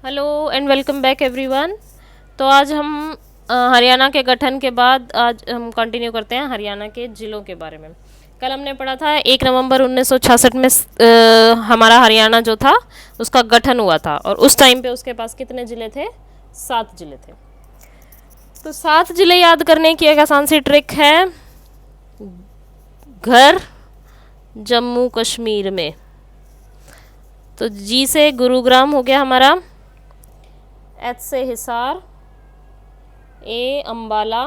Hello and welcome back everyone. तो आज हम हरियाणा के गठन के बाद आज हम कंटिन्यू करते हैं हरियाणा के ज़िलों के बारे में। कल हमने पढ़ा था 1 नवंबर 1966 में हमारा हरियाणा जो था उसका गठन हुआ था और उस टाइम पे उसके पास कितने ज़िले थे? 7 ज़िले थे। तो 7 ज़िले याद करने की एक आसान सी ट्रिक है, घर जम्मू कश्मीर में। तो जी से गुरुग्राम हो गया हमारा, एच से हिसार, ए अम्बाला,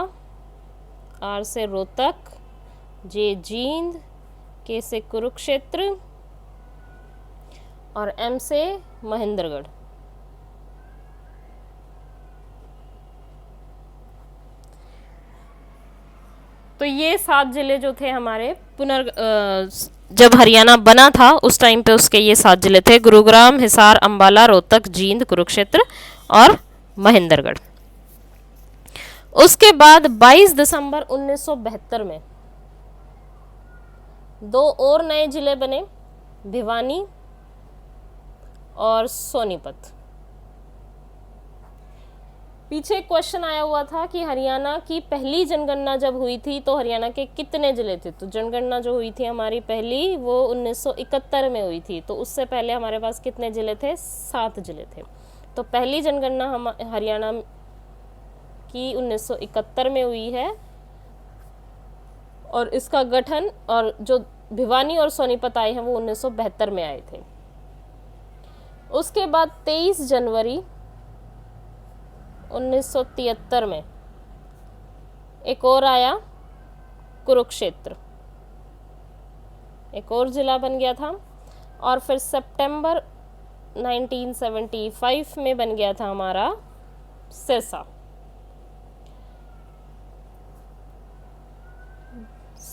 आर से रोहतक, जे जींद, के से कुरुक्षेत्र और एम से महेंद्रगढ़। तो ये 7 जिले जो थे हमारे जब हरियाणा बना था उस टाइम पे उसके ये 7 जिले थे: गुरुग्राम, हिसार, अम्बाला, रोहतक, जींद, कुरुक्षेत्र और महेंद्रगढ़। उसके बाद 22 दिसंबर 1972 में 2 और नए जिले बने, भिवानी और सोनीपत। पीछे क्वेश्चन आया हुआ था कि हरियाणा की पहली जनगणना जब हुई थी तो हरियाणा के कितने जिले थे। तो जनगणना जो हुई थी हमारी पहली वो 1971 में हुई थी। तो उससे पहले हमारे पास कितने जिले थे? 7 जिले थे। तो पहली जनगणना हम हरियाणा की 1971 में हुई है और इसका गठन और जो भिवानी और सोनीपत आए हैं वो 1972 में आए थे। उसके बाद 23 जनवरी 1973 में एक और आया, कुरुक्षेत्र, एक और जिला बन गया था। और फिर सितंबर 1975 में बन गया था हमारा सिरसा।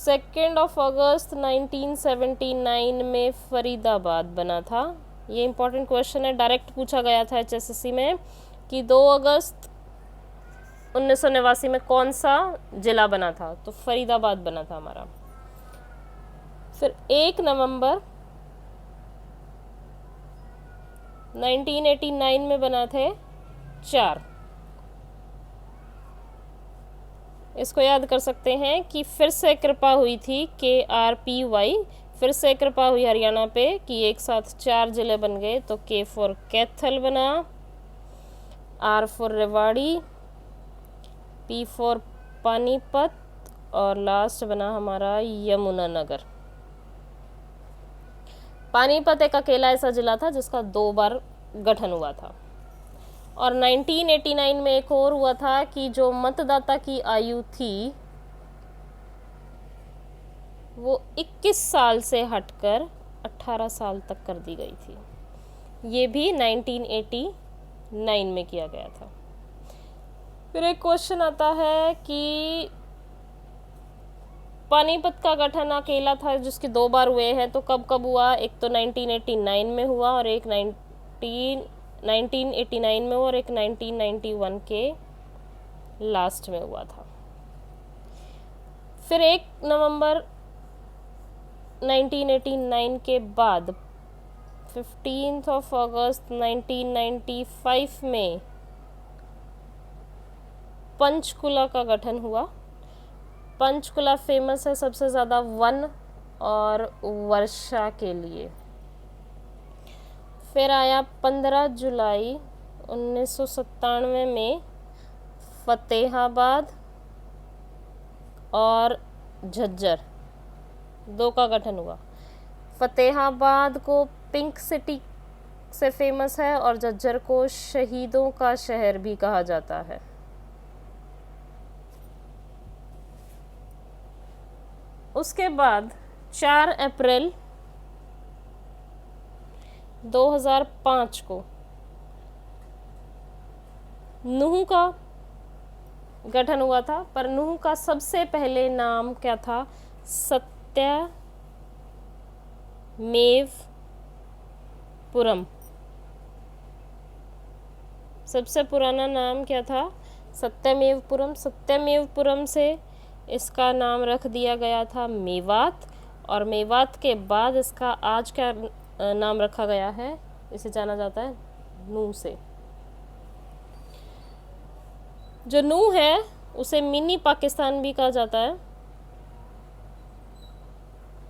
2 अगस्त 1979 में फरीदाबाद बना था। ये इंपॉर्टेंट क्वेश्चन है, डायरेक्ट पूछा गया था HSSC में कि 2 अगस्त 1989 में कौन सा जिला बना था? तो फरीदाबाद बना था हमारा। फिर 1 नवंबर 1989 में बना थे 4। इसको याद कर सकते हैं कि फिर से कृपा हुई थी, KRPY, फिर से कृपा हुई हरियाणा पे कि एक साथ 4 जिले बन गए। तो K फॉर कैथल बना, R for Rewari, P for Panipat और लास्ट बना हमारा यमुनानगर। पानीपत एक अकेला ऐसा जिला था जिसका 2 बार गठन हुआ था। और 1989 में एक और हुआ था कि जो मतदाता की आयु थी वो 21 साल से हटकर 18 साल तक कर दी गई थी। ये भी 1989 में किया गया था। फिर एक क्वेश्चन आता है कि पानीपत का गठन अकेला था जिसके 2 बार हुए हैं, तो कब कब हुआ? एक तो 1989 में हुआ और एक 1989 में हुआ और एक 1991 के लास्ट में हुआ था। फिर 1 नवंबर 1989 के बाद 15 अगस्त 1995 में पंचकुला का गठन हुआ। पंचकुला फेमस है सबसे ज़्यादा वन और वर्षा के लिए। फिर आया 15 जुलाई 1997 में फतेहाबाद और झज्जर, 2 का गठन हुआ। फतेहाबाद को पिंक सिटी से फेमस है और झज्जर को शहीदों का शहर भी कहा जाता है। उसके बाद 4 अप्रैल 2005 को नूह का गठन हुआ था, पर नूह का सबसे पहले नाम क्या था? सत्यमेवपुरम। सबसे पुराना नाम क्या था? सत्यमेवपुरम। सत्यमेवपुरम से इसका नाम रख दिया गया था मेवात और मेवात के बाद इसका आज क्या नाम रखा गया है? इसे जाना जाता है नूह से। जो नू है उसे मिनी पाकिस्तान भी कहा जाता है।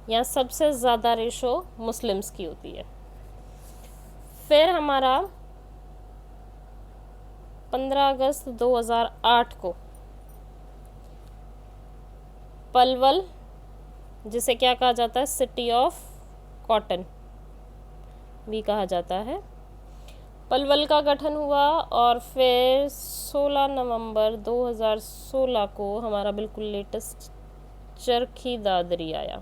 यहाँ सबसे ज़्यादा रेशो मुस्लिम्स की होती है। फिर हमारा 15 अगस्त 2008 को पलवल, जिसे क्या कहा जाता है, सिटी ऑफ कॉटन भी कहा जाता है, पलवल का गठन हुआ। और फिर 16 नवंबर 2016 को हमारा बिल्कुल लेटेस्ट चरखी दादरी आया।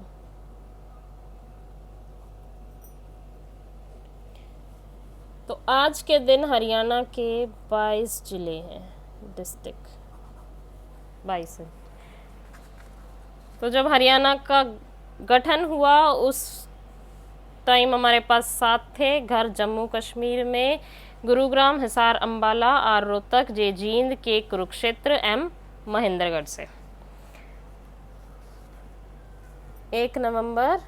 तो आज के दिन हरियाणा के 22 जिले हैं, डिस्ट्रिक्ट 22 हैं। तो जब हरियाणा का गठन हुआ उस टाइम हमारे पास 7 थे। घर जम्मू कश्मीर में गुरुग्राम, हिसार, अंबाला, आर रोहतक, जे जींद, के कुरुक्षेत्र, एम महेंद्रगढ़ से। 1 नवंबर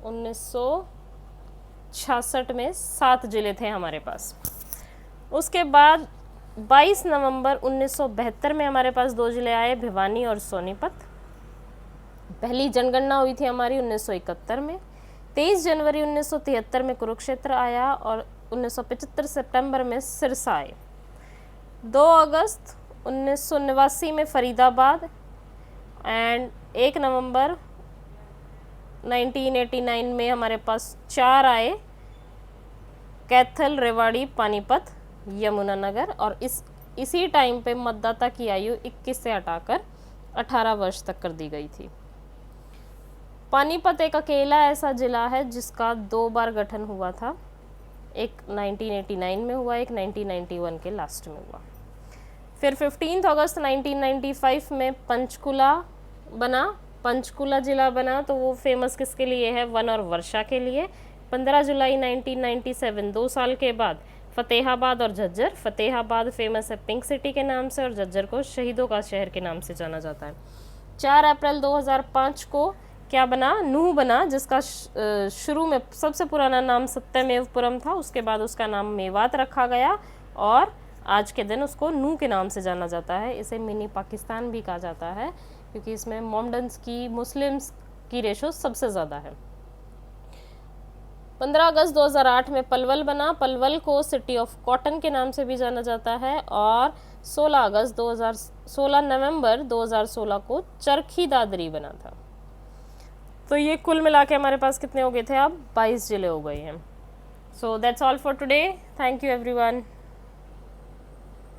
1966 में 7 जिले थे हमारे पास। उसके बाद 22 नवंबर 1972 में हमारे पास 2 जिले आए, भिवानी और सोनीपत। पहली जनगणना हुई थी हमारी 1971 में। 23 जनवरी 1973 में कुरुक्षेत्र आया और 1975 सितंबर में सिरसा आए। 2 अगस्त 1989 में फरीदाबाद एंड 1 नवंबर 1989 में हमारे पास 4 आए, कैथल, रेवाड़ी, पानीपत, यमुनानगर। और इसी टाइम पे मतदाता की आयु 21 से हटाकर 18 वर्ष तक कर दी गई थी। पानीपत एक अकेला ऐसा जिला है जिसका 2 बार गठन हुआ था, एक 1989 में हुआ, एक 1991 के लास्ट में हुआ। फिर 15 अगस्त 1995 में पंचकुला बना, पंचकुला जिला बना। तो वो फेमस किसके लिए है, वन और वर्षा के लिए। 15 जुलाई 1997 2 साल के बाद फतेहाबाद और झज्जर। फतेहाबाद फेमस है पिंक सिटी के नाम से और झज्जर को शहीदों का शहर के नाम से जाना जाता है। 4 अप्रैल 2005 को क्या बना, नूह बना, जिसका शुरू में सबसे पुराना नाम सत्यमेवपुरम था, उसके बाद उसका नाम मेवात रखा गया और आज के दिन उसको नूह के नाम से जाना जाता है। इसे मिनी पाकिस्तान भी कहा जाता है क्योंकि इसमें मोमडन्स की, मुस्लिम्स की रेशो सबसे ज़्यादा है। 15 अगस्त 2008 में पलवल बना। पलवल को सिटी ऑफ कॉटन के नाम से भी जाना जाता है। और 16 नवंबर 2016 को चरखी दादरी बना था। तो ये कुल मिला के हमारे पास कितने हो गए थे, अब 22 जिले हो गए हैं। So that's all for today. Thank you everyone.